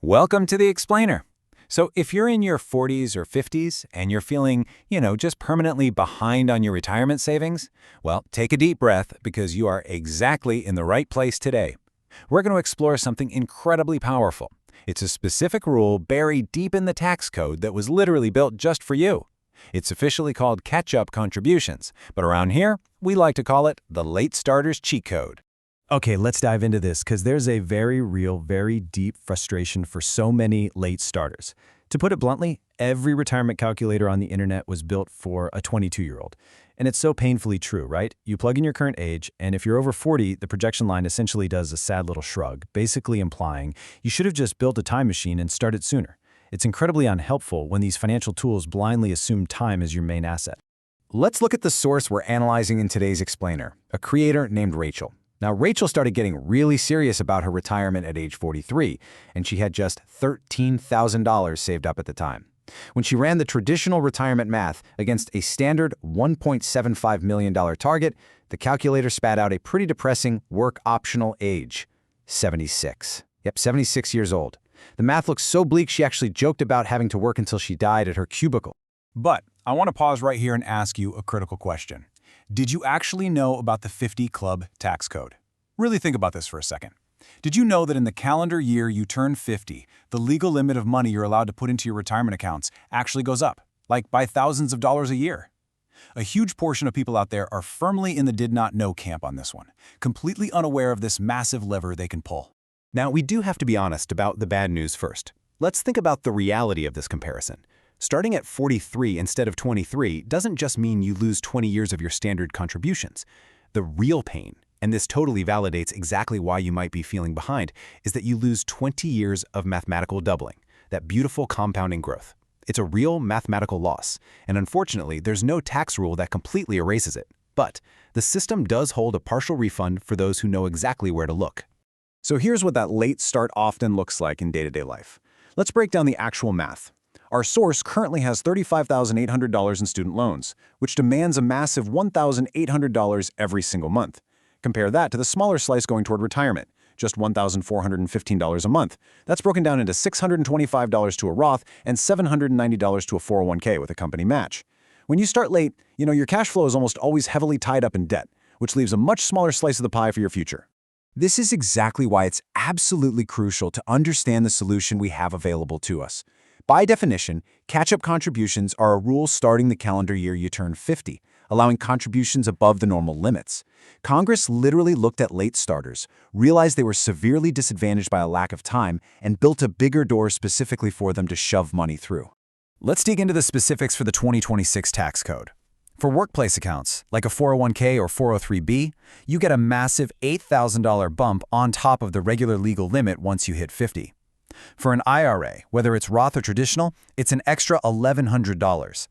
Welcome to the Explainer. So if you're in your 40s or 50s and you're feeling, just permanently behind on your retirement savings, well, take a deep breath because you are exactly in the right place today. We're going to explore something incredibly powerful. It's a specific rule buried deep in the tax code that was literally built just for you. It's officially called catch-up contributions, but around here, we like to call it the late starter's cheat code. Okay, let's dive into this because there's a very real, very deep frustration for so many late starters. To put it bluntly, every retirement calculator on the internet was built for a 22-year-old. And it's so painfully true, right? You plug in your current age, and if you're over 40, the projection line essentially does a sad little shrug, basically implying you should have just built a time machine and started sooner. It's incredibly unhelpful when these financial tools blindly assume time as your main asset. Let's look at the source we're analyzing in today's Explainer, a creator named Rachel. Now, Rachel started getting really serious about her retirement at age 43, and she had just $13,000 saved up at the time. When she ran the traditional retirement math against a standard $1.75 million target, the calculator spat out a pretty depressing work-optional age, 76. Yep, 76 years old. The math looks so bleak she actually joked about having to work until she died at her cubicle. But I want to pause right here and ask you a critical question. Did you actually know about the 50 Club tax code? Really think about this for a second. Did you know that in the calendar year you turn 50, the legal limit of money you're allowed to put into your retirement accounts actually goes up, like by thousands of dollars a year? A huge portion of people out there are firmly in the did not know camp on this one, completely unaware of this massive lever they can pull. Now, we do have to be honest about the bad news first. Let's think about the reality of this comparison. Starting at 43 instead of 23 doesn't just mean you lose 20 years of your standard contributions. The real pain, and this totally validates exactly why you might be feeling behind, is that you lose 20 years of mathematical doubling, that beautiful compounding growth. It's a real mathematical loss, and unfortunately, there's no tax rule that completely erases it. But the system does hold a partial refund for those who know exactly where to look. So here's what that late start often looks like in day-to-day life. Let's break down the actual math. Our source currently has $35,800 in student loans, which demands a massive $1,800 every single month. Compare that to the smaller slice going toward retirement, just $1,415 a month. That's broken down into $625 to a Roth and $790 to a 401k with a company match. When you start late, your cash flow is almost always heavily tied up in debt, which leaves a much smaller slice of the pie for your future. This is exactly why it's absolutely crucial to understand the solution we have available to us. By definition, catch-up contributions are a rule starting the calendar year you turn 50, allowing contributions above the normal limits. Congress literally looked at late starters, realized they were severely disadvantaged by a lack of time, and built a bigger door specifically for them to shove money through. Let's dig into the specifics for the 2026 tax code. For workplace accounts, like a 401k or 403b, you get a massive $8,000 bump on top of the regular legal limit once you hit 50. For an IRA, whether it's Roth or traditional, it's an extra $1,100.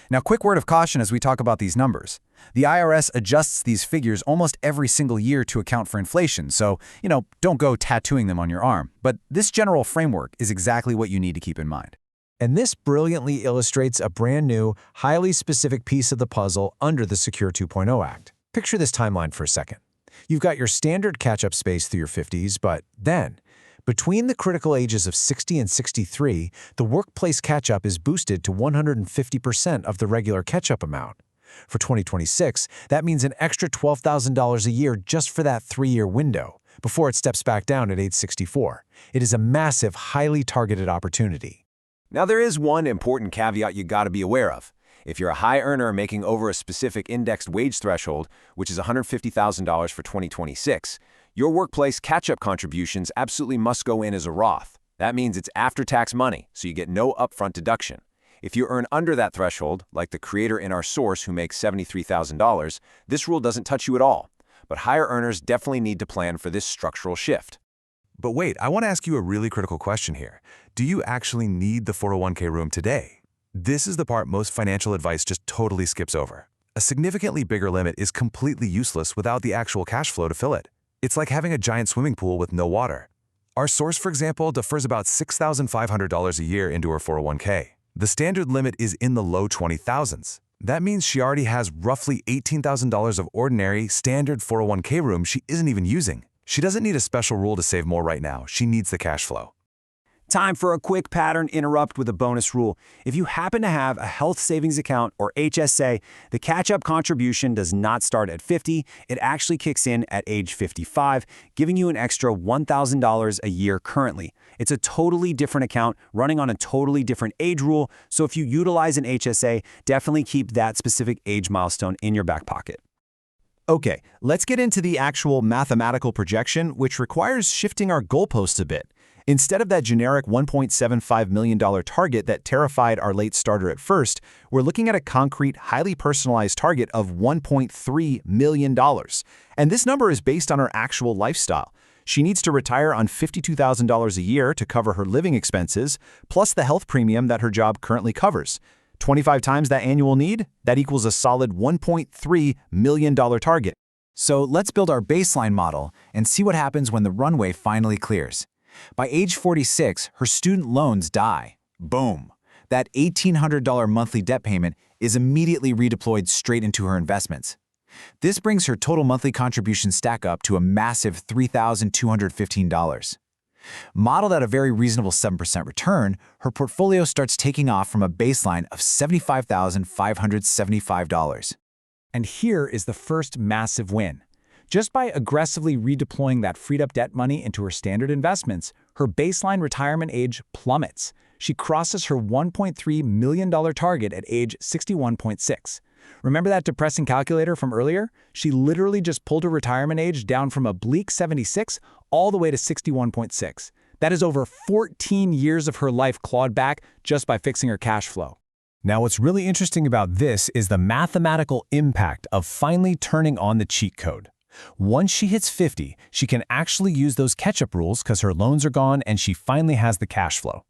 Now, quick word of caution as we talk about these numbers. The IRS adjusts these figures almost every single year to account for inflation, so, don't go tattooing them on your arm. But this general framework is exactly what you need to keep in mind. And this brilliantly illustrates a brand new, highly specific piece of the puzzle under the Secure 2.0 Act. Picture this timeline for a second. You've got your standard catch-up space through your 50s, but then, between the critical ages of 60 and 63, the workplace catch-up is boosted to 150% of the regular catch-up amount. For 2026, that means an extra $12,000 a year just for that 3-year window, before it steps back down at age 64. It is a massive, highly targeted opportunity. Now, there is one important caveat you got to be aware of. If you're a high earner making over a specific indexed wage threshold, which is $150,000 for 2026, your workplace catch-up contributions absolutely must go in as a Roth. That means it's after-tax money, so you get no upfront deduction. If you earn under that threshold, like the creator in our source who makes $73,000, this rule doesn't touch you at all. But higher earners definitely need to plan for this structural shift. But wait, I want to ask you a really critical question here. Do you actually need the 401k room today? This is the part most financial advice just totally skips over. A significantly bigger limit is completely useless without the actual cash flow to fill it. It's like having a giant swimming pool with no water. Our source, for example, defers about $6,500 a year into her 401k. The standard limit is in the low 20,000s. That means she already has roughly $18,000 of ordinary, standard 401k room she isn't even using. She doesn't need a special rule to save more right now. She needs the cash flow. Time for a quick pattern interrupt with a bonus rule. If you happen to have a health savings account or HSA, the catch-up contribution does not start at 50, it actually kicks in at age 55, giving you an extra $1,000 a year currently. It's a totally different account running on a totally different age rule, so if you utilize an HSA, definitely keep that specific age milestone in your back pocket. Okay, let's get into the actual mathematical projection, which requires shifting our goalposts a bit. Instead of that generic $1.75 million target that terrified our late starter at first, we're looking at a concrete, highly personalized target of $1.3 million. And this number is based on her actual lifestyle. She needs to retire on $52,000 a year to cover her living expenses, plus the health premium that her job currently covers. 25 times that annual need, that equals a solid $1.3 million target. So let's build our baseline model and see what happens when the runway finally clears. By age 46, her student loans die. Boom! That $1,800 monthly debt payment is immediately redeployed straight into her investments. This brings her total monthly contribution stack up to a massive $3,215. Modeled at a very reasonable 7% return, her portfolio starts taking off from a baseline of $75,575. And here is the first massive win. Just by aggressively redeploying that freed-up debt money into her standard investments, her baseline retirement age plummets. She crosses her $1.3 million target at age 61.6. Remember that depressing calculator from earlier? She literally just pulled her retirement age down from a bleak 76 all the way to 61.6. That is over 14 years of her life clawed back just by fixing her cash flow. Now, what's really interesting about this is the mathematical impact of finally turning on the cheat code. Once she hits 50, she can actually use those catch-up rules because her loans are gone and she finally has the cash flow.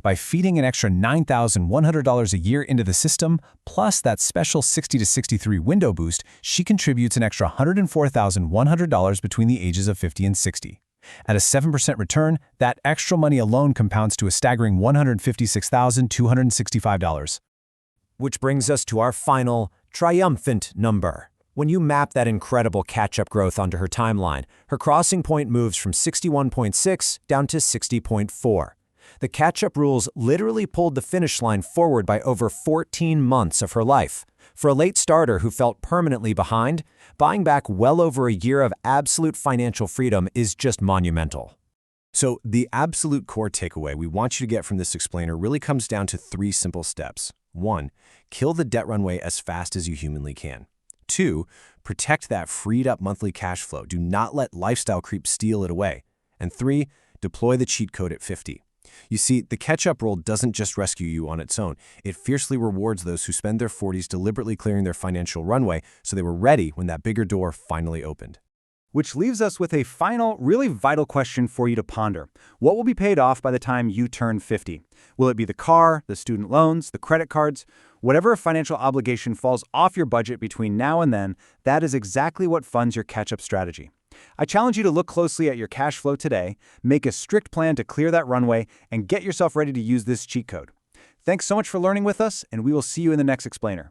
By feeding an extra $9,100 a year into the system, plus that special 60 to 63 window boost, she contributes an extra $104,100 between the ages of 50 and 60. At a 7% return, that extra money alone compounds to a staggering $156,265. Which brings us to our final, triumphant number. When you map that incredible catch-up growth onto her timeline, her crossing point moves from 61.6 down to 60.4. The catch-up rules literally pulled the finish line forward by over 14 months of her life. For a late starter who felt permanently behind, buying back well over a year of absolute financial freedom is just monumental. So the absolute core takeaway we want you to get from this explainer really comes down to 3 simple steps. 1, kill the debt runway as fast as you humanly can. 2, protect that freed up monthly cash flow. Do not let lifestyle creep steal it away. And 3, deploy the cheat code at 50. You see, the catch-up rule doesn't just rescue you on its own. It fiercely rewards those who spend their 40s deliberately clearing their financial runway so they were ready when that bigger door finally opened. Which leaves us with a final, really vital question for you to ponder. What will be paid off by the time you turn 50? Will it be the car, the student loans, the credit cards? Whatever financial obligation falls off your budget between now and then, that is exactly what funds your catch-up strategy. I challenge you to look closely at your cash flow today, make a strict plan to clear that runway, and get yourself ready to use this cheat code. Thanks so much for learning with us, and we will see you in the next explainer.